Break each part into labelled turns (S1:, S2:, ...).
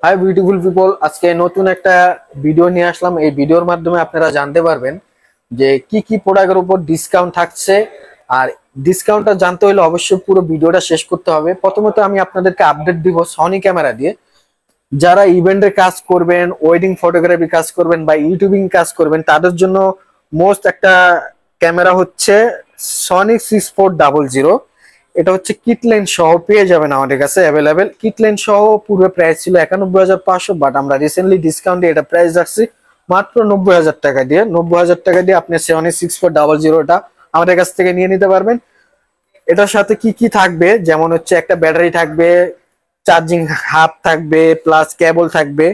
S1: Hi beautiful people, আজকে নতুন একটা ভিডিও নিয়ে আসলাম। এই ভিডিওর মাধ্যমে আপনারা জানতে পারবেন যে কি কি প্রোডাক্টের উপর ডিসকাউন্ট থাকছে। আর ডিসকাউন্টটা জানতে হলে অবশ্যই পুরো ভিডিওটা শেষ করতে হবে। প্রথমত আমি আপনাদেরকে আপডেট দিব সনি ক্যামেরা দিয়ে। যারা ইভেন্টের কাজ করবেন, ওয়েডিং ফটোগ্রাফি কাজ করবেন বা ইউটিউবিং কাজ করবেন, তাদের জন্য মোস্ট একটা ক্যামেরা হচ্ছে সনি 6400। এটা হচ্ছে কিট লাইন সহ পেয়ে যাবেন আমাদের কাছে অ্যাভেলেবেল। কিট লাইন সহ পূর্বে প্রাইস ছিল 91,500, বাট আমরা রিসেন্টলি ডিসকাউন্টে এটা প্রাইস রাখছি মাত্র 90,000 টাকা দিয়ে। 90,000 টাকা দিয়ে আপনি সনি 6400টা আমাদের কাছ থেকে নিয়ে নিতে পারবেন। এটার সাথে কি কি থাকবে, যেমন হচ্ছে একটা ব্যাটারি থাকবে, চার্জিং হাব থাকবে, প্লাস কেবল থাকবে।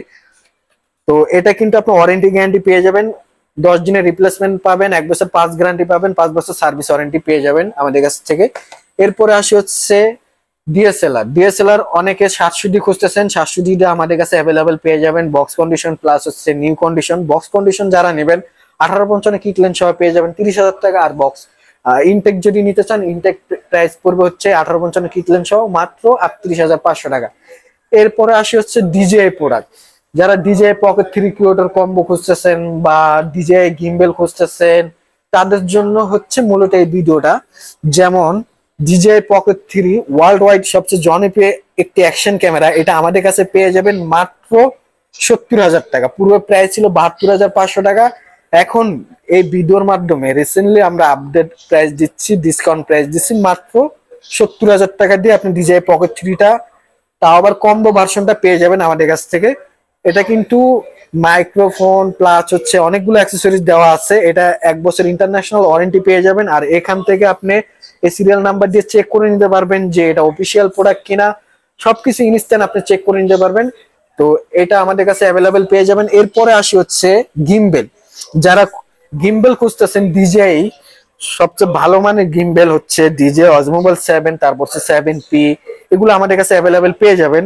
S1: তো এটা কিন্তু আপনি ওয়ারেন্টি গ্যারান্টি পেয়ে যাবেন, 10 দিনের রিপ্লেসমেন্ট পাবেন, 1 বছর 5 গ্যারান্টি পাবেন, 5 বছর সার্ভিস ওয়ারেন্টি পেয়ে যাবেন আমাদের কাছ থেকে। এরপরে আসি হচ্ছে ডিএসএলআর। ডিএসএলআর অনেকে 700D খুঁজতেছেন, 700D আমাদের কাছে অ্যাভেলেবেল পেয়ে যাবেন, বক্স কন্ডিশন প্লাস হচ্ছে নিউ কন্ডিশন। বক্স কন্ডিশন যারা নেবেন 1855 কিট লেন্স সহ পেয়ে যাবেন 30,000 টাকা। আর বক্স ইনটেক যদি নিতে চান, ইনটেক প্রাইস পড়বে হচ্ছে 1855 কিট লেন্স সহ মাত্র 38,500 টাকা। এরপরে আসি হচ্ছে ডিজেআই প্রোডাক্ট। যারা ডিজেআই পকেট 3 কিলোটার কম্বো খুঁজতেছেন বা ডিজেআই গিম্বেল খুঁজতেছেন, তাদের জন্য হচ্ছে মূলত এই ভিডিওটা। যেমন DJI Pocket 3 ওয়ার্ল্ড ওয়াইড সবচেয়ে জনপ্রিয় একটি অ্যাকশন ক্যামেরা, এটা আমাদের কাছে পেয়ে যাবেন মাত্র 70,000 টাকা। পূর্বে প্রাইস ছিল 72,500 টাকা। এখন এই ভিডিওর মাধ্যমে রিসেন্টলি আমরা আপডেট প্রাইস দিচ্ছি, ডিসকাউন্ট প্রাইস দিচ্ছি মাত্র 70,000 টাকা দিয়ে আপনি DJI Pocket 3টা, তাও আবার কম্বো ভার্সনটা পেয়ে যাবেন আমাদের কাছ থেকে। এটা কিন্তু মাইক্রোফোন প্লাস হচ্ছে অনেকগুলো অ্যাক্সেসরিজ দেওয়া আছে। এটা 1 বছর ইন্টারন্যাশনাল ওয়ারেন্টি পেয়ে যাবেন। আর এখান থেকে আপনি এই সিরিয়াল নাম্বার দিয়ে চেক করে নিতে পারবেন যে এটা অফিসিয়াল প্রোডাক্ট কিনা। সবকিছু ইনস্ট্যান্ট আপনি চেক করে নিতে পারবেন। তো এটা আমাদের কাছে অ্যাভেলেবেল পেয়ে যাবেন। এরপরে আসি হচ্ছে গিম্বেল। যারা গিম্বেল খুঁজতেছেন, DJI সবচেয়ে ভালো মানের গিম্বেল হচ্ছে DJI Osmobile 7, তারপর হচ্ছে 7P, এগুলো আমাদের কাছে অ্যাভেলেবেল পেয়ে যাবেন।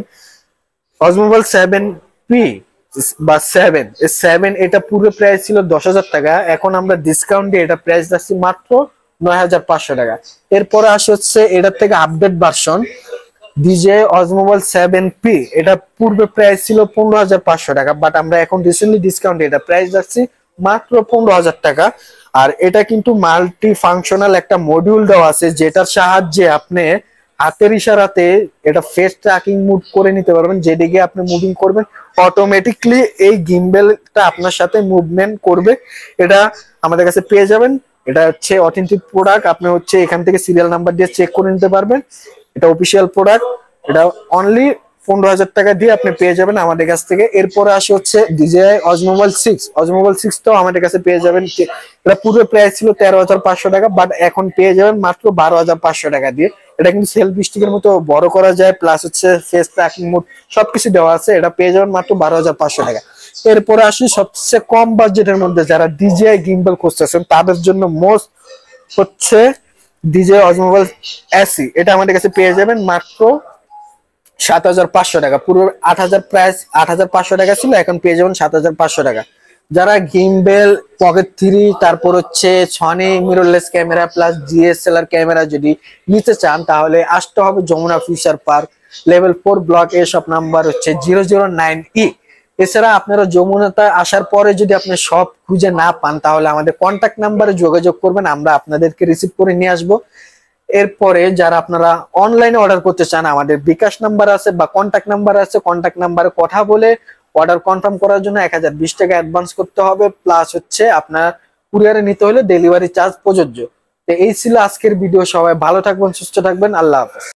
S1: Osmobile 7P বা 7 এটা পূর্বে প্রাইস ছিল 10,000 টাকা, এখন আমরা ডিসকাউন্ট দিয়ে এটা প্রাইস রাখছি মাত্র 9,500 টাকা। এরপরে আসে হচ্ছে এটার থেকে update version DJI Osmobile 7P। এটা পূর্বে প্রাইস ছিল 15,500 টাকা, বাট আমরা এখন রিসেন্টলি ডিসকাউন্টে এটা প্রাইস রাখছি মাত্র 15,000 টাকা। আর এটা কিন্তু মাল্টি ফাংশনাল একটা মডিউল দেওয়া আছে, যেটার সাহায্যে আপনি হাতের ইশারাতে এটা ফেস ট্র্যাকিং মুভ করে নিতে পারবেন। যেদিকে আপনি মুভিং করবেন অটোমেটিকলি এই গিম্বেলটা আপনার সাথে মুভমেন্ট করবে। এটা আমাদের কাছে পেয়ে যাবেন। এটা হচ্ছে অথেন্টিক প্রোডাক্ট, আপনি হচ্ছে এখান থেকে সিরিয়াল নাম্বার দিয়ে চেক করে নিতে পারবেন। এটা অফিসিয়াল প্রোডাক্ট। এটা অনলি 15,000 টাকা দিয়ে আপনি পেয়ে যাবেন আমাদের কাছ থেকে। এরপরে আসে হচ্ছে DJI Osmobile 6। Osmobile 6 তো আমাদের কাছে পেয়ে যাবেন। এটা পূর্বে প্রাইস ছিল 13,500 টাকা, বাট এখন পেয়ে যাবেন মাত্র 12,500 টাকা দিয়ে। এটা কিন্তু সেলফি স্টিকের মতো বড় করা যায়, প্লাস হচ্ছে ফেস ট্র্যাকিং মোড সবকিছু দেওয়া আছে। এটা পেয়ে যাবেন মাত্র 12,500 টাকা। এরপরে আসি সবচেয়ে কম বাজেটের মধ্যে যারা DJI গিম্বল খুঁজতেছেন, তাদের জন্য মোস্ট হচ্ছে DJI Osmobile SE। এটা আমাদের কাছে পেয়ে যাবেন মাত্র 7,500 টাকা। পুরো 8,000 প্রাইস, 8,500 টাকা ছিল, এখন পেয়ে যাবেন 7,500 টাকা। যারা গিম্বেল পকেট 3, তারপর হচ্ছে Sony mirrorless camera plus DSLR camera যদি নিতে চান, তাহলে আসতে হবে Jamuna Future Park, level 4 block A, shop number হচ্ছে 009E। এছাড়া আপনারা যমুনাতে আসার পরে যদি আপনি সব খুঁজে না পান, তাহলে আমাদের কন্ট্যাক্ট নাম্বারে যোগাযোগ করবেন, আমরা আপনাদেরকে রিসিভ করে নিয়ে আসবো। এরপরে যারা আপনারা অনলাইনে অর্ডার করতে চান, আমাদের বিকাশ নাম্বার আছে বা কন্ট্যাক্ট নাম্বার আছে, কন্ট্যাক্ট নাম্বারে কথা বলে অর্ডার কনফার্ম করার জন্য 1,020 টাকা অ্যাডভান্স করতে হবে, প্লাস হচ্ছে আপনার কুরিয়ারে নিতে হলে ডেলিভারি চার্জ প্রযোজ্য। তো এই ছিল আজকের ভিডিও। সবাই ভালো থাকবেন, সুস্থ থাকবেন, আল্লাহ হাফেজ।